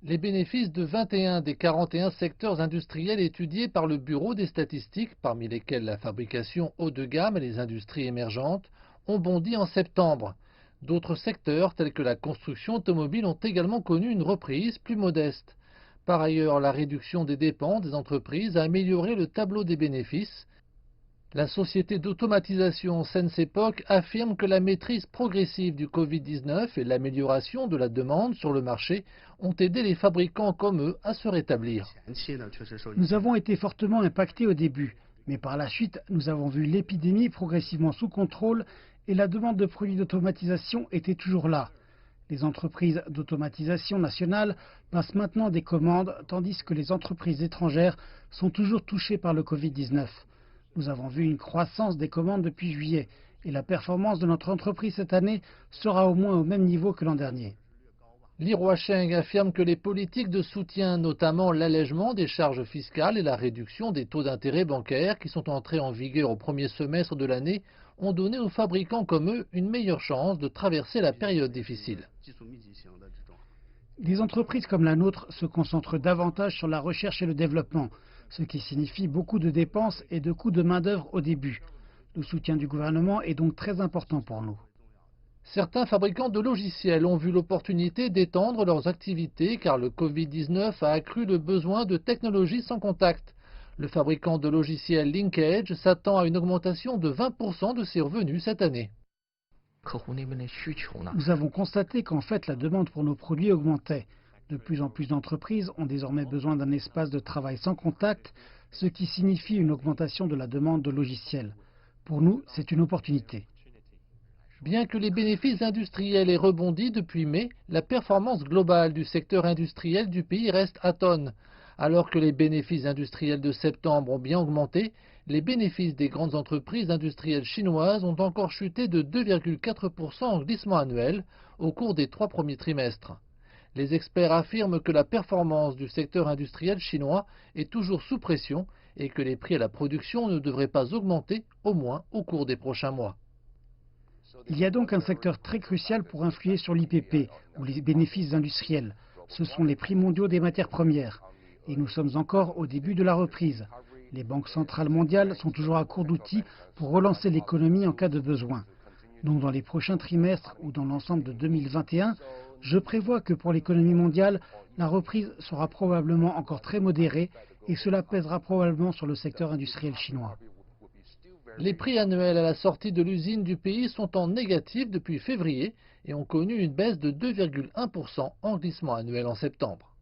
Les bénéfices de 21 des 41 secteurs industriels étudiés par le Bureau des statistiques, parmi lesquels la fabrication haut de gamme et les industries émergentes, ont bondi en septembre. D'autres secteurs, tels que la construction automobile, ont également connu une reprise plus modeste. Par ailleurs, la réduction des dépenses des entreprises a amélioré le tableau des bénéfices. La société d'automatisation Sensepoc affirme que la maîtrise progressive du Covid-19 et l'amélioration de la demande sur le marché ont aidé les fabricants comme eux à se rétablir. Nous avons été fortement impactés au début, mais par la suite, nous avons vu l'épidémie progressivement sous contrôle et la demande de produits d'automatisation était toujours là. Les entreprises d'automatisation nationales passent maintenant des commandes, tandis que les entreprises étrangères sont toujours touchées par le Covid-19. Nous avons vu une croissance des commandes depuis juillet et la performance de notre entreprise cette année sera au moins au même niveau que l'an dernier. Li Ruosheng affirme que les politiques de soutien, notamment l'allègement des charges fiscales et la réduction des taux d'intérêt bancaires qui sont entrés en vigueur au premier semestre de l'année, ont donné aux fabricants comme eux une meilleure chance de traverser la période difficile. Des entreprises comme la nôtre se concentrent davantage sur la recherche et le développement, ce qui signifie beaucoup de dépenses et de coûts de main-d'œuvre au début. Le soutien du gouvernement est donc très important pour nous. Certains fabricants de logiciels ont vu l'opportunité d'étendre leurs activités car le Covid-19 a accru le besoin de technologies sans contact. Le fabricant de logiciels Linkage s'attend à une augmentation de 20% de ses revenus cette année. Nous avons constaté qu'en fait la demande pour nos produits augmentait. De plus en plus d'entreprises ont désormais besoin d'un espace de travail sans contact, ce qui signifie une augmentation de la demande de logiciels. Pour nous, c'est une opportunité. Bien que les bénéfices industriels aient rebondi depuis mai, la performance globale du secteur industriel du pays reste atone. Alors que les bénéfices industriels de septembre ont bien augmenté, les bénéfices des grandes entreprises industrielles chinoises ont encore chuté de 2,4% en glissement annuel au cours des 3 premiers trimestres. Les experts affirment que la performance du secteur industriel chinois est toujours sous pression et que les prix à la production ne devraient pas augmenter, au moins au cours des prochains mois. Il y a donc un secteur très crucial pour influer sur l'IPP, ou les bénéfices industriels. Ce sont les prix mondiaux des matières premières. Et nous sommes encore au début de la reprise. Les banques centrales mondiales sont toujours à court d'outils pour relancer l'économie en cas de besoin. Donc dans les prochains trimestres ou dans l'ensemble de 2021, je prévois que pour l'économie mondiale, la reprise sera probablement encore très modérée et cela pèsera probablement sur le secteur industriel chinois. Les prix annuels à la sortie de l'usine du pays sont en négatif depuis février et ont connu une baisse de 2,1% en glissement annuel en septembre.